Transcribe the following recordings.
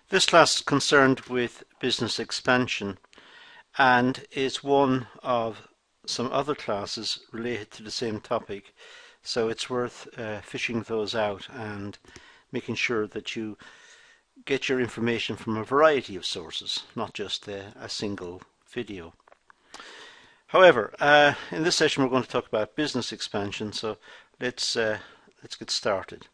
This class is concerned with business expansion and is one of some other classes related to the same topic, so it's worth fishing those out and making sure that you get your information from a variety of sources, not just a single video. However, in this session we're going to talk about business expansion, so let's get started.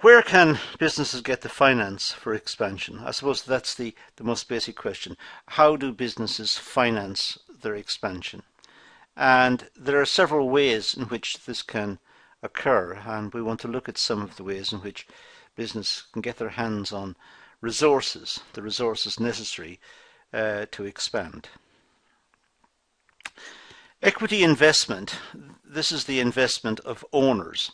Where can businesses get the finance for expansion? I suppose that's the most basic question. How do businesses finance their expansion? And there are several ways in which this can occur, and we want to look at some of the ways in which business can get their hands on resources, the resources necessary to expand. Equity investment, this is the investment of owners.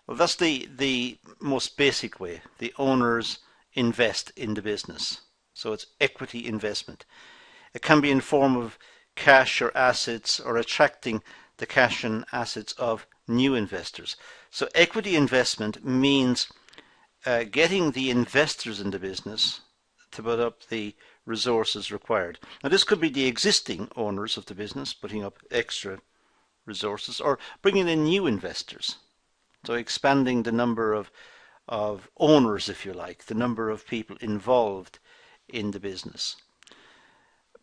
Well, that's the most basic way. The owners invest in the business. So it's equity investment. It can be in form of cash or assets, or attracting the cash and assets of new investors. So equity investment means getting the investors in the business to put up the resources required. Now this could be the existing owners of the business putting up extra resources, or bringing in new investors. So expanding the number of owners, if you like, the number of people involved in the business.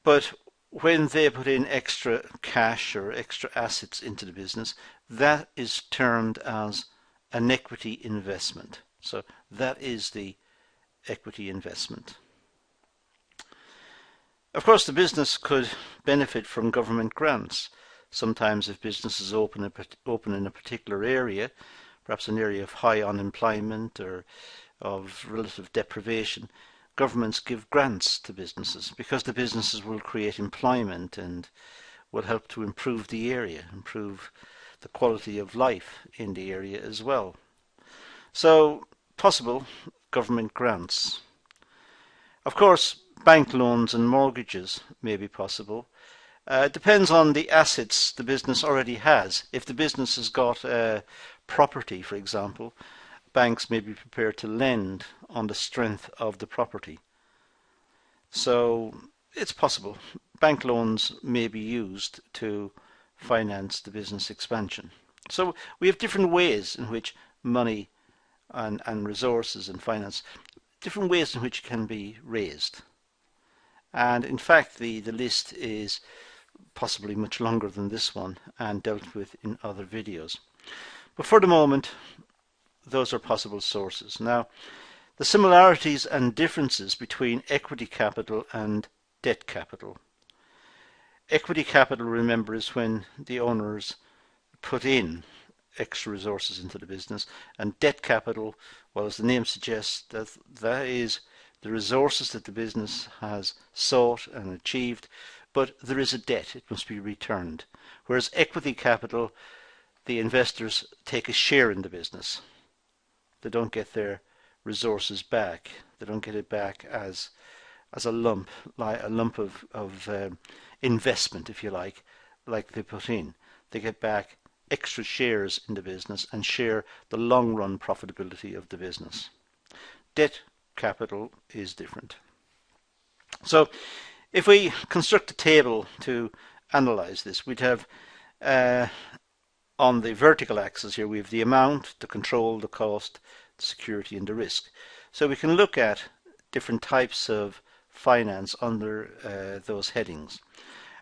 But when they put in extra cash or extra assets into the business, that is termed as an equity investment. So that is the equity investment. Of course, the business could benefit from government grants. Sometimes if businesses open in a particular area, perhaps an area of high unemployment or of relative deprivation, governments give grants to businesses because the businesses will create employment and will help to improve the area, improve the quality of life in the area as well. So, possible government grants. Of course, bank loans and mortgages may be possible. It depends on the assets the business already has. If the business has got property, for example, banks may be prepared to lend on the strength of the property. So it's possible. Bank loans may be used to finance the business expansion. So we have different ways in which money and resources and finance, different ways in which it can be raised. And in fact, the list is possibly much longer than this one and dealt with in other videos. But for the moment, those are possible sources. Now, the similarities and differences between equity capital and debt capital. Equity capital, remember, is when the owners put in extra resources into the business, and debt capital, well, as the name suggests, that is the resources that the business has sought and achieved, but there is a debt, it must be returned. Whereas equity capital, the investors take a share in the business. They don't get their resources back. They don't get it back as a lump, like a lump of investment, if you like they put in. They get back extra shares in the business and share the long-run profitability of the business. Debt capital is different. So if we construct a table to analyze this, we'd have on the vertical axis here, we have the amount, the control, the cost, the security, and the risk. So we can look at different types of finance under those headings.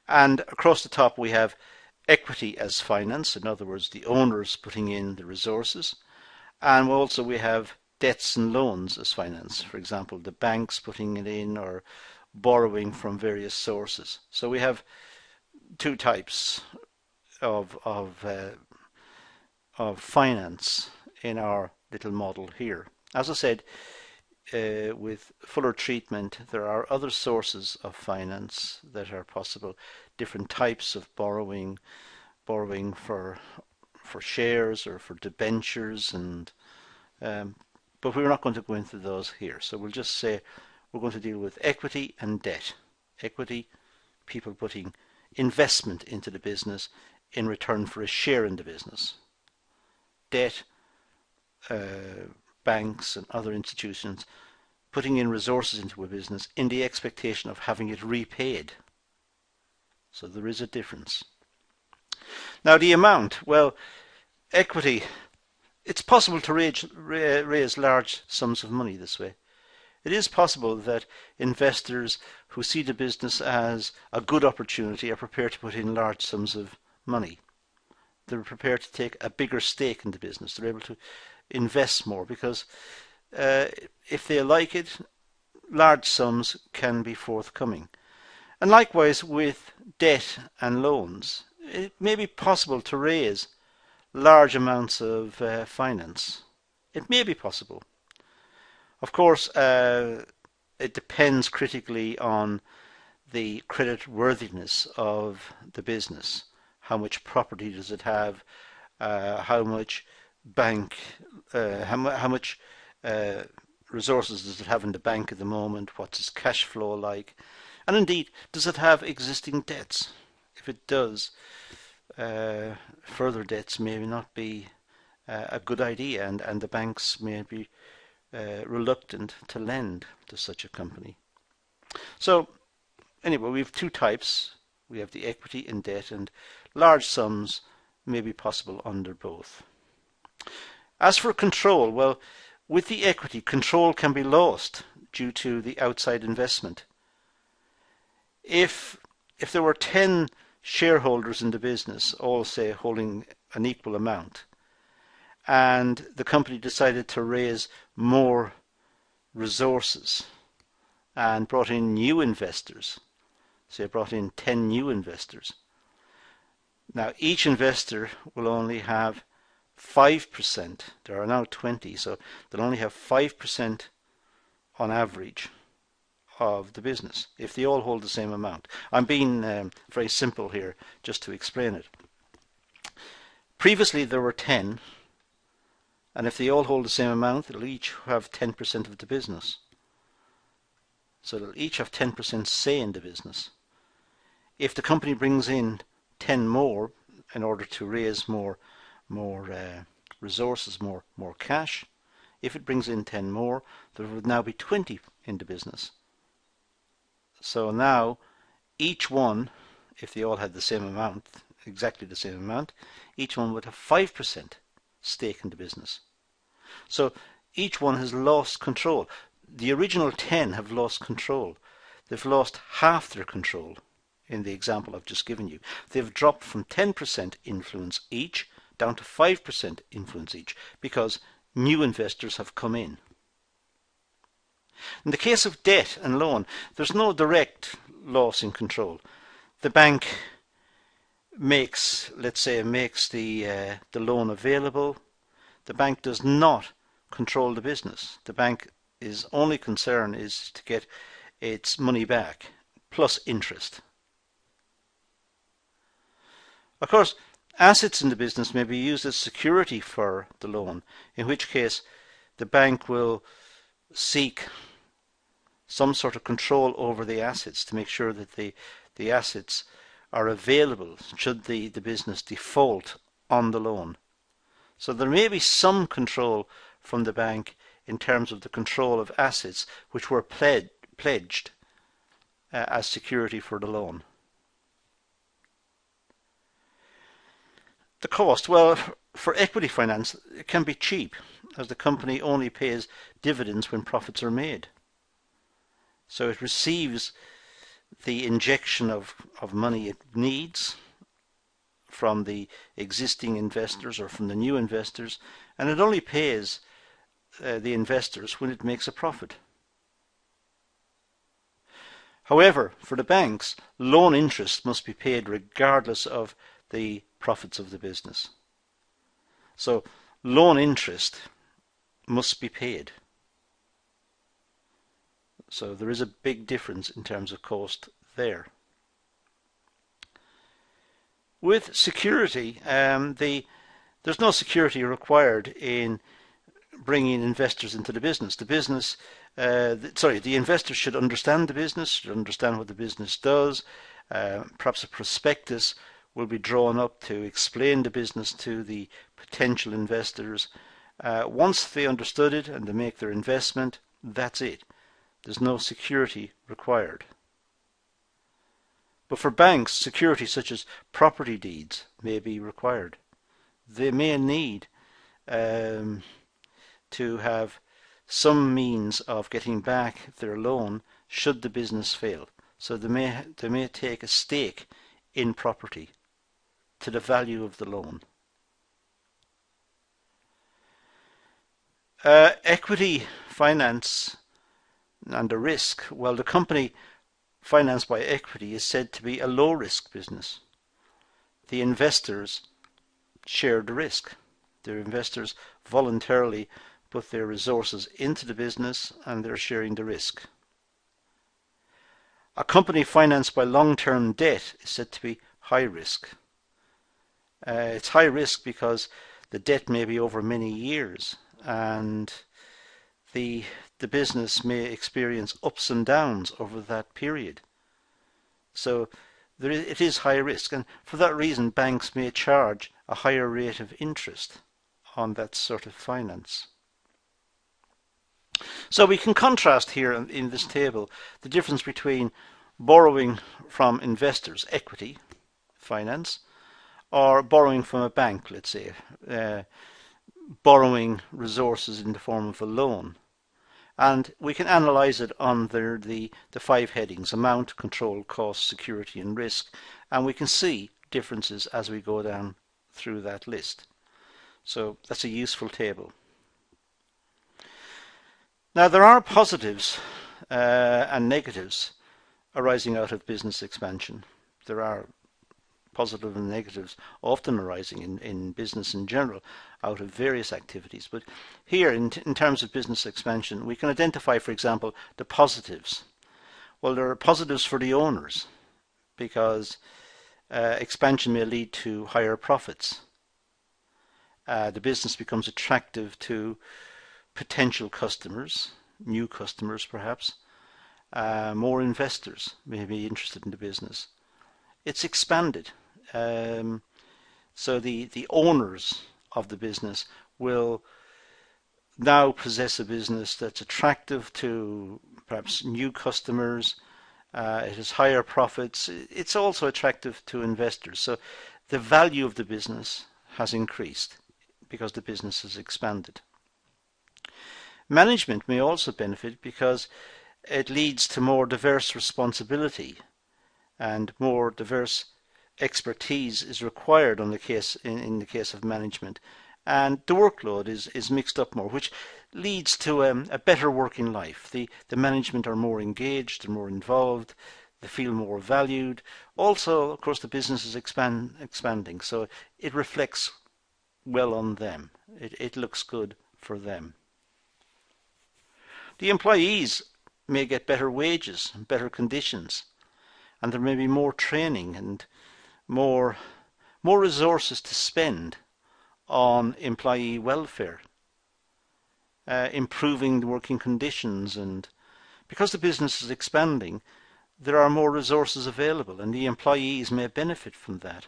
And across the top we have equity as finance, in other words, the owners putting in the resources. And also we have debts and loans as finance, for example, the banks putting it in or borrowing from various sources. So we have two types of finance in our little model here. As I said, with fuller treatment, there are other sources of finance that are possible, different types of borrowing for shares or for debentures, and but we're not going to go into those here. So we'll just say we're going to deal with equity and debt. Equity, people putting investment into the business in return for a share in the business. Debt, banks and other institutions putting in resources into a business in the expectation of having it repaid. So there is a difference. Now the amount, well, equity, it's possible to raise large sums of money this way. It is possible that investors who see the business as a good opportunity are prepared to put in large sums of money. They're prepared to take a bigger stake in the business. They're able to invest more because if they like it, large sums can be forthcoming. And likewise with debt and loans, it may be possible to raise large amounts of finance. It may be possible. Of course, it depends critically on the credit worthiness of the business. How much property does it have? How much how much resources does it have in the bank at the moment? What's its cash flow like? And indeed, does it have existing debts? If it does, further debts may not be a good idea, and the banks may be reluctant to lend to such a company. So anyway, we have two types. We have the equity in debt, and large sums may be possible under both. As for control, well, with the equity, control can be lost due to the outside investment. If there were 10 shareholders in the business, all say holding an equal amount, and the company decided to raise more resources and brought in new investors, say brought in 10 new investors. Now each investor will only have 5%. There are now 20, so they'll only have 5% on average of the business if they all hold the same amount. I'm being very simple here just to explain it. Previously there were 10, and if they all hold the same amount, they'll each have 10% of the business. So they'll each have 10% say in the business. If the company brings in 10 more in order to raise more resources, more cash, if it brings in 10 more, there would now be 20 in the business. So now each one, if they all had the same amount, exactly the same amount, each one would have 5% stake in the business. So each one has lost control. The original 10 have lost control. They've lost half their control in the example I've just given you. They've dropped from 10% influence each down to 5% influence each because new investors have come in. In the case of debt and loan, there's no direct loss in control. The bank makes the loan available. The bank does not control the business. The bank's only concern is to get its money back plus interest. Of course, assets in the business may be used as security for the loan, in which case the bank will seek some sort of control over the assets to make sure that the assets are available should the business default on the loan. So there may be some control from the bank in terms of the control of assets which were pledged as security for the loan. The cost, well, for equity finance, it can be cheap, as the company only pays dividends when profits are made. So it receives the injection of money it needs from the existing investors or from the new investors, and it only pays the investors when it makes a profit. However, for the banks, loan interest must be paid regardless of the profits of the business. So loan interest must be paid. So there is a big difference in terms of cost there. With security, there's no security required in bringing investors into the business. The investors should understand the business, should understand what the business does. Perhaps a prospectus will be drawn up to explain the business to the potential investors. Once they understood it and they make their investment, that's it. There's no security required. But for banks, security such as property deeds may be required. They may need to have some means of getting back their loan should the business fail. So they may take a stake in property to the value of the loan. Equity finance and the risk. Well, the company financed by equity is said to be a low-risk business. The investors share the risk. The investors voluntarily put their resources into the business and they're sharing the risk. A company financed by long-term debt is said to be high risk. It's high risk because the debt may be over many years and the business may experience ups and downs over that period. So it is high risk, and for that reason banks may charge a higher rate of interest on that sort of finance. So we can contrast here in this table the difference between borrowing from investors, equity finance, or borrowing from a bank, let's say, borrowing resources in the form of a loan. And we can analyze it under the 5 headings: amount, control, cost, security and risk, and we can see differences as we go down through that list. So that's a useful table. Now there are positives and negatives arising out of business expansion. There are positive and negatives often arising in business in general out of various activities. But here, in terms of business expansion, we can identify, for example, the positives. Well, there are positives for the owners because expansion may lead to higher profits. The business becomes attractive to potential customers, new customers perhaps. More investors may be interested in the business. It's expanded. So the owners of the business will now possess a business that's attractive to perhaps new customers. It has higher profits. It's also attractive to investors. So the value of the business has increased because the business has expanded. Management may also benefit because it leads to more diverse responsibility and more diverse expertise is required in the case of management, and the workload is mixed up more, which leads to a better working life. The management are more engaged, they're more involved, they feel more valued. Also, of course, the business is expanding, so it reflects well on them. It looks good for them. The employees may get better wages and better conditions, and there may be more training and more resources to spend on employee welfare, improving the working conditions, and because the business is expanding, there are more resources available and the employees may benefit from that.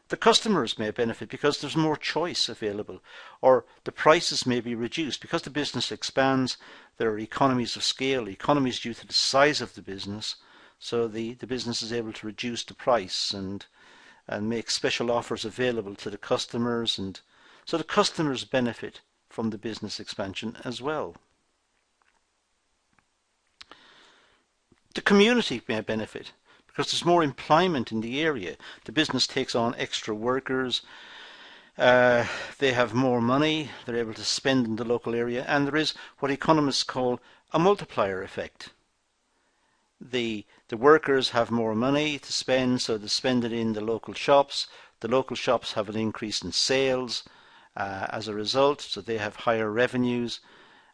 The customers may benefit because there's more choice available, or the prices may be reduced. Because the business expands, there are economies of scale, economies due to the size of the business, so the business is able to reduce the price and make special offers available to the customers, and so the customers benefit from the business expansion as well. The community may benefit because there's more employment in the area. The business takes on extra workers, they have more money, they're able to spend in the local area, and there is what economists call a multiplier effect. The workers have more money to spend, so they spend it in the local shops. The local shops have an increase in sales as a result, so they have higher revenues.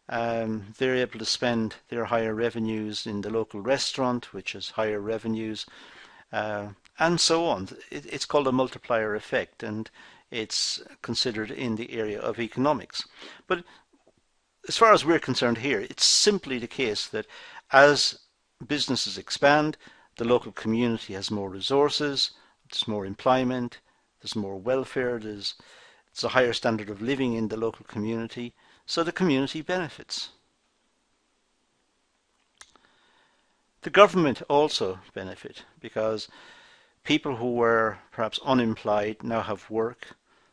They're able to spend their higher revenues in the local restaurant, which has higher revenues, and so on. It's called a multiplier effect, and it's considered in the area of economics. But as far as we're concerned here, it's simply the case that as businesses expand, the local community has more resources, there's more employment, there's more welfare, it's a higher standard of living in the local community, so the community benefits. The government also benefit because people who were perhaps unemployed now have work.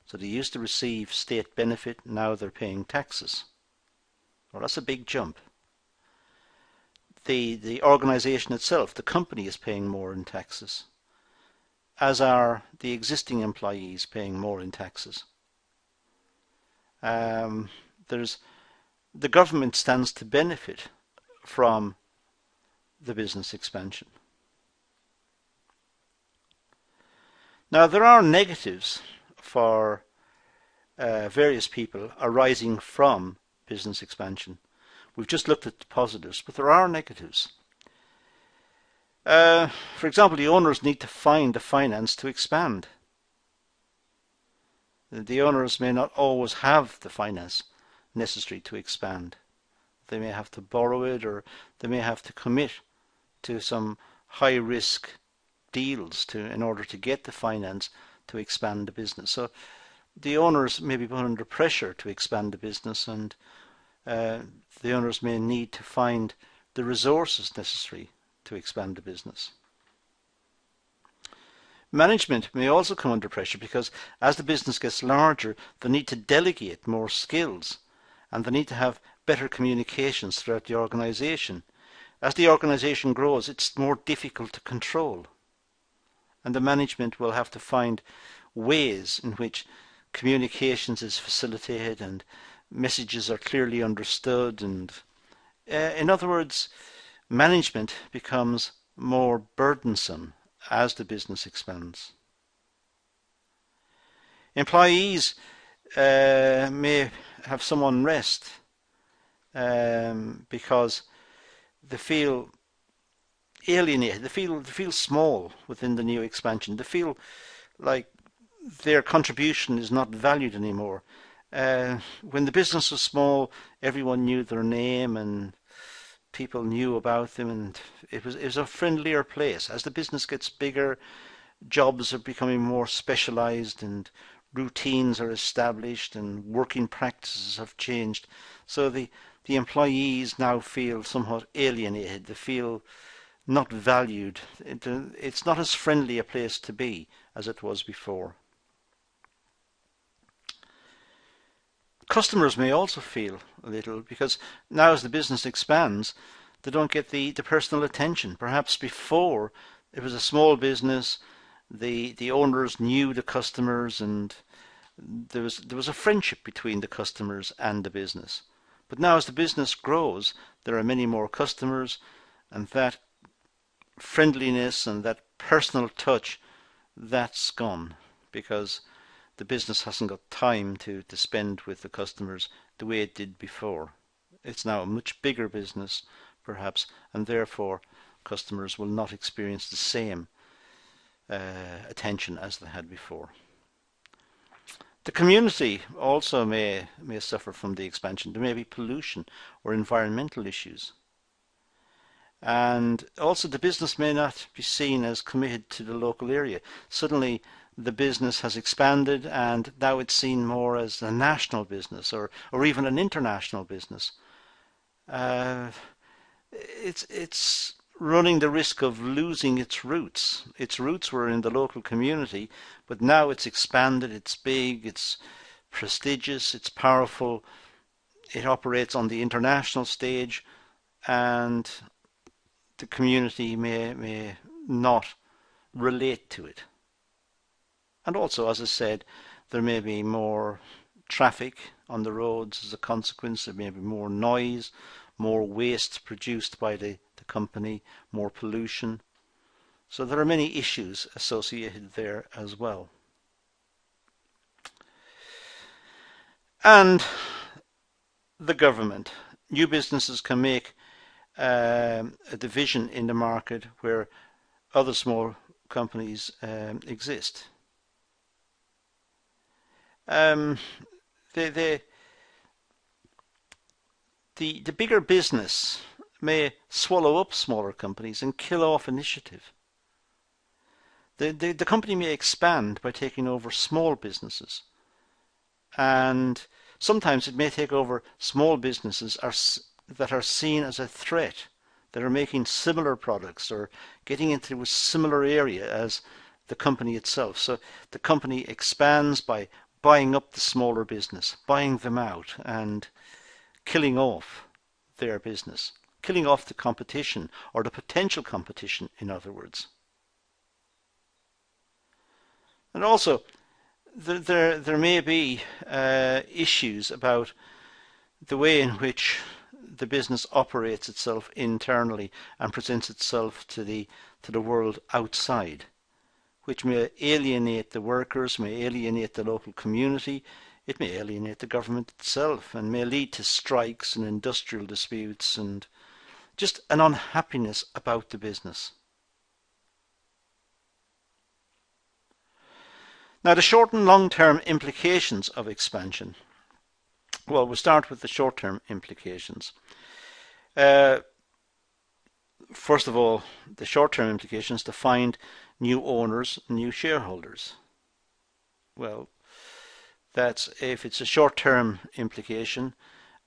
So they used to receive state benefit, now they're paying taxes. Well, that's a big jump. The organisation itself, the company, is paying more in taxes, as are the existing employees paying more in taxes. There's the government stands to benefit from the business expansion. Now, there are negatives for various people arising from business expansion. We've just looked at the positives, but there are negatives. For example, the owners need to find the finance to expand. The owners may not always have the finance necessary to expand. They may have to borrow it, or they may have to commit to some high-risk deals in order to get the finance to expand the business. So the owners may be put under pressure to expand the business, and the owners may need to find the resources necessary to expand the business. Management may also come under pressure because as the business gets larger, they need to delegate more skills, and they need to have better communications throughout the organisation. As the organisation grows, it's more difficult to control, and the management will have to find ways in which communications is facilitated and messages are clearly understood, and in other words, management becomes more burdensome as the business expands. Employees may have some unrest because they feel alienated, they feel small within the new expansion. They feel like their contribution is not valued anymore. When the business was small, everyone knew their name and people knew about them, and it was a friendlier place. As the business gets bigger, jobs are becoming more specialized and routines are established and working practices have changed. So the employees now feel somewhat alienated. They feel not valued. It's not as friendly a place to be as it was before. Customers may also feel a little, because now as the business expands, they don't get the personal attention. Perhaps before it was a small business, the owners knew the customers, and there was a friendship between the customers and the business. But now as the business grows, there are many more customers, and that friendliness and that personal touch, that's gone, because the business hasn't got time to spend with the customers the way it did before. It's now a much bigger business, perhaps, and therefore customers will not experience the same attention as they had before. The community also may suffer from the expansion. There may be pollution or environmental issues. And also the business may not be seen as committed to the local area. Suddenly the business has expanded and now it's seen more as a national business or even an international business. It's running the risk of losing its roots. Its roots were in the local community, but now it's expanded, it's big, it's prestigious, it's powerful, it operates on the international stage, and the community may not relate to it. And also, as I said, there may be more traffic on the roads as a consequence. There may be more noise, more waste produced by the company, more pollution. So there are many issues associated there as well. And the government. New businesses can make a division in the market where other small companies exist. The bigger business may swallow up smaller companies and kill off initiative. The company may expand by taking over small businesses, and sometimes it may take over small businesses that are seen as a threat that are making similar products or getting into a similar area as the company itself. So the company expands by buying up the smaller business, buying them out and killing off their business, killing off the competition or the potential competition, in other words. And also, there may be issues about the way in which the business operates itself internally and presents itself to the world outside, which may alienate the workers, may alienate the local community, it may alienate the government itself, and may lead to strikes and industrial disputes and just an unhappiness about the business. Now, the short and long-term implications of expansion. Well, we'll start with the short-term implications. First of all, the short-term implications to find new owners, new shareholders. Well, that's if it's a short-term implication,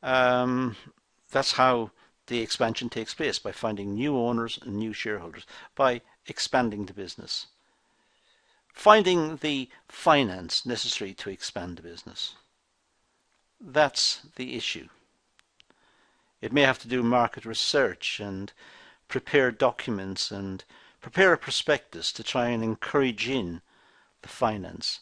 that's how the expansion takes place, by finding new owners and new shareholders, by expanding the business. Finding the finance necessary to expand the business. That's the issue. It may have to do market research and prepare documents and prepare a prospectus to try and encourage in the finance,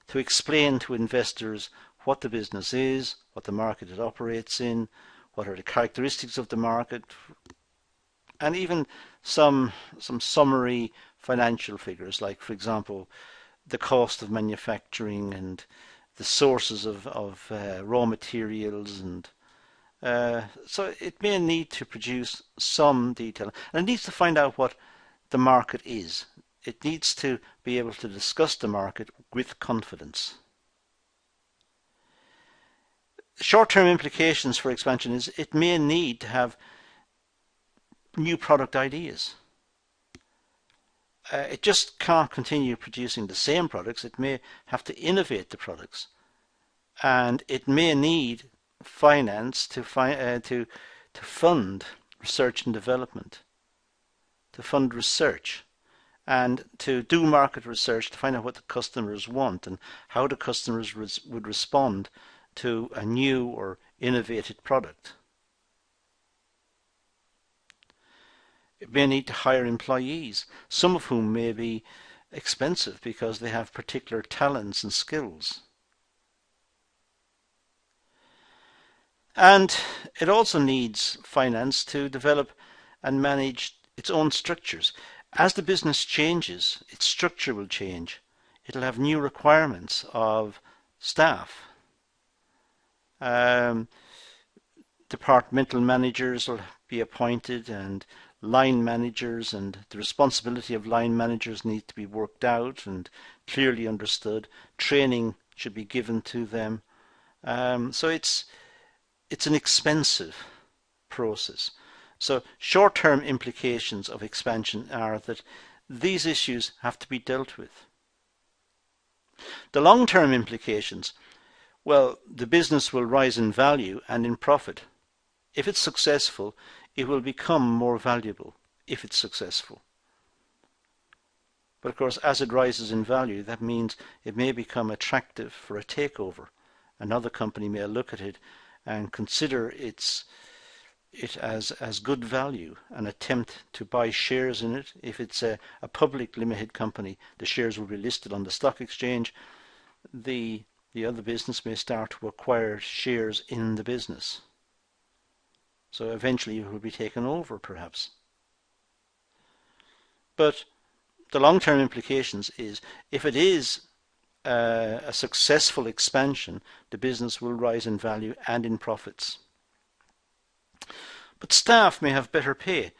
to explain to investors what the business is, what the market it operates in, what are the characteristics of the market, and even some summary financial figures, like, for example, the cost of manufacturing and the sources of raw materials, and so it may need to produce some detail, and it needs to find out what the market is. It needs to be able to discuss the market with confidence. Short-term implications for expansion is it may need to have new product ideas. It just can't continue producing the same products. It may have to innovate the products, and it may need finance to fund research and development, to fund research, and to do market research to find out what the customers want and how the customers would respond to a new or innovated product. It may need to hire employees, some of whom may be expensive because they have particular talents and skills. And it also needs finance to develop and manage its own structures. As the business changes, its structure will change. It'll have new requirements of staff. Departmental managers will be appointed, and line managers, and the responsibility of line managers need to be worked out and clearly understood. Training should be given to them. So it's an expensive process. So short-term implications of expansion are that these issues have to be dealt with. The long-term implications, well, the business will rise in value and in profit. If it's successful, it will become more valuable if it's successful. But of course, as it rises in value, that means it may become attractive for a takeover. Another company may look at it and consider it as good value and attempt to buy shares in it. If it's a public limited company, the shares will be listed on the stock exchange. The other business may start to acquire shares in the business. So eventually it will be taken over, perhaps. But the long-term implications is, if it is a successful expansion, the business will rise in value and in profits. But staff may have better pay.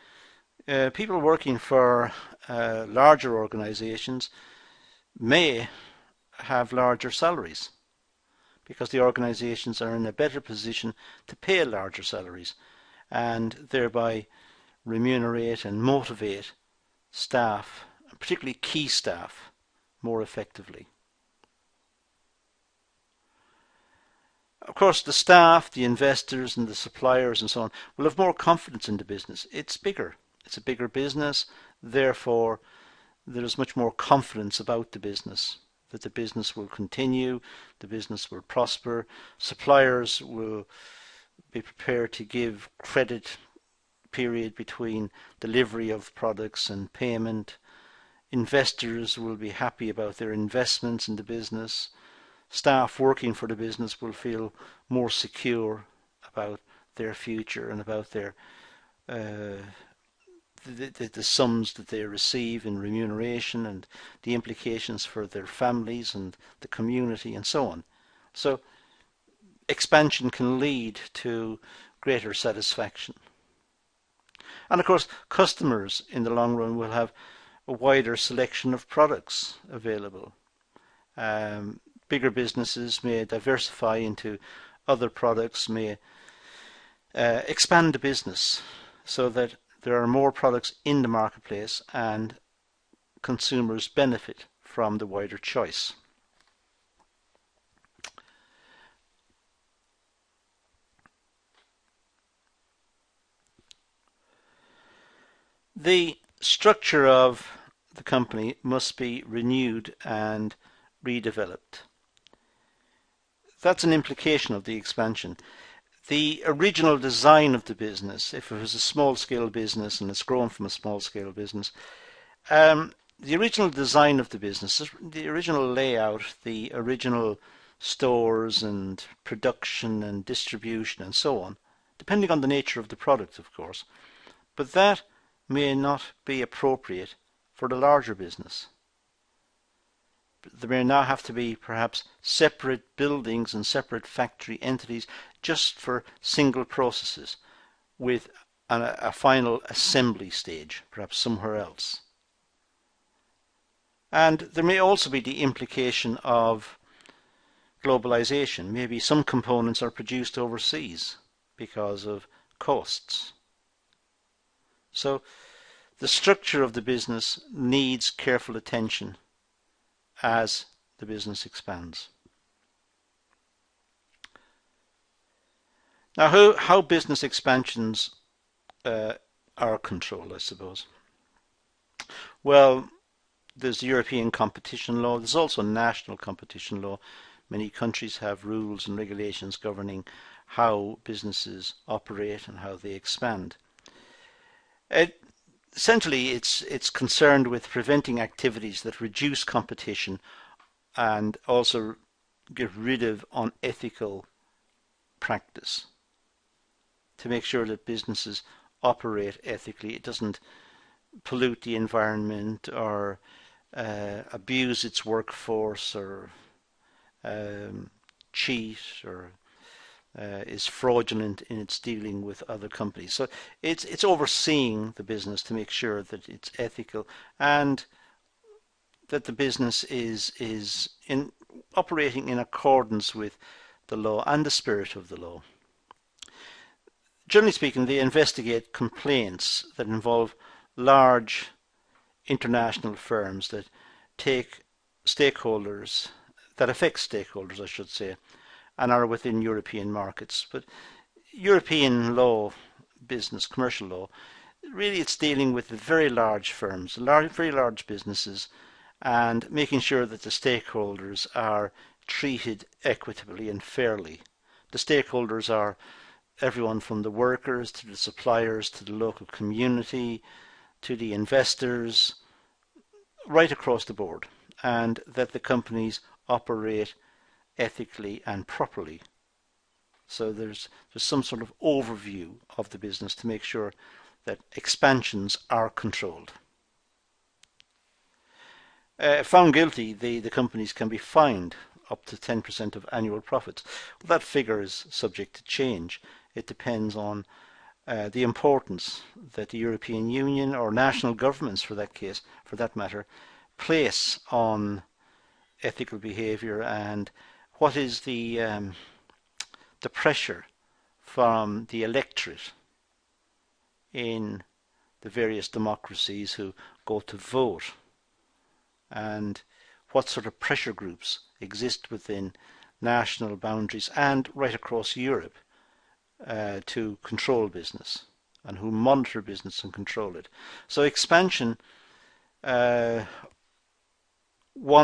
People working for larger organizations may have larger salaries because the organizations are in a better position to pay larger salaries and thereby remunerate and motivate staff, particularly key staff, more effectively. Of course, the staff, the investors, and the suppliers and so on will have more confidence in the business. It's bigger. It's a bigger business. Therefore, there's much more confidence about the business, that the business will continue, the business will prosper. Suppliers will be prepared to give credit period between delivery of products and payment. Investors will be happy about their investments in the business. Staff working for the business will feel more secure about their future and about their the sums that they receive in remuneration and the implications for their families and the community and so on. So expansion can lead to greater satisfaction. And of course, customers in the long run will have a wider selection of products available. Bigger businesses may diversify into other products, may expand the business so that there are more products in the marketplace and consumers benefit from the wider choice. The structure of the company must be renewed and redeveloped. That's an implication of the expansion. The original design of the business, if it was a small-scale business and it's grown from a small-scale business, the original design of the business, the original layout, the original stores and production and distribution and so on, depending on the nature of the product, of course, but that may not be appropriate for the larger business. There may now have to be perhaps separate buildings and separate factory entities just for single processes with a final assembly stage, perhaps somewhere else. And there may also be the implication of globalization. Maybe some components are produced overseas because of costs. So the structure of the business needs careful attention as the business expands. Now, how business expansions are controlled, I suppose. Well, there's the European competition law. There's also national competition law. Many countries have rules and regulations governing how businesses operate and how they expand. Essentially, it's concerned with preventing activities that reduce competition and also get rid of unethical practice to make sure that businesses operate ethically. It doesn't pollute the environment or abuse its workforce or cheat or is fraudulent in its dealing with other companies. So it's overseeing the business to make sure that it's ethical and that the business is operating in accordance with the law and the spirit of the law. Generally speaking, they investigate complaints that involve large international firms that affect stakeholders, I should say, and are within European markets. But European law, business, commercial law, really it's dealing with very large firms, very large businesses, and making sure that the stakeholders are treated equitably and fairly. The stakeholders are everyone from the workers to the suppliers to the local community to the investors, right across the board, and that the companies operate ethically and properly. So there's some sort of overview of the business to make sure that expansions are controlled. Found guilty, the companies can be fined up to 10% of annual profits. Well, that figure is subject to change. It depends on the importance that the European Union or national governments, for that matter, place on ethical behaviour and what is the pressure from the electorate in the various democracies who go to vote, and what sort of pressure groups exist within national boundaries and right across Europe to control business and who monitor business and control it. So expansion, one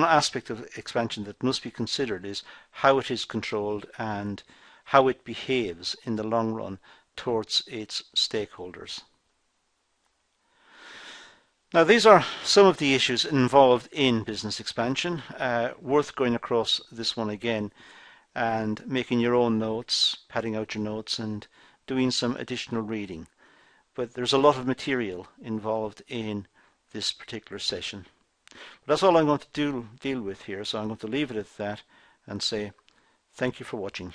aspect of expansion that must be considered is how it is controlled and how it behaves in the long run towards its stakeholders. Now, these are some of the issues involved in business expansion. Worth going across this one again and making your own notes, padding out your notes and doing some additional reading. But there's a lot of material involved in this particular session. But that's all I'm going to deal with here, so I'm going to leave it at that and say thank you for watching.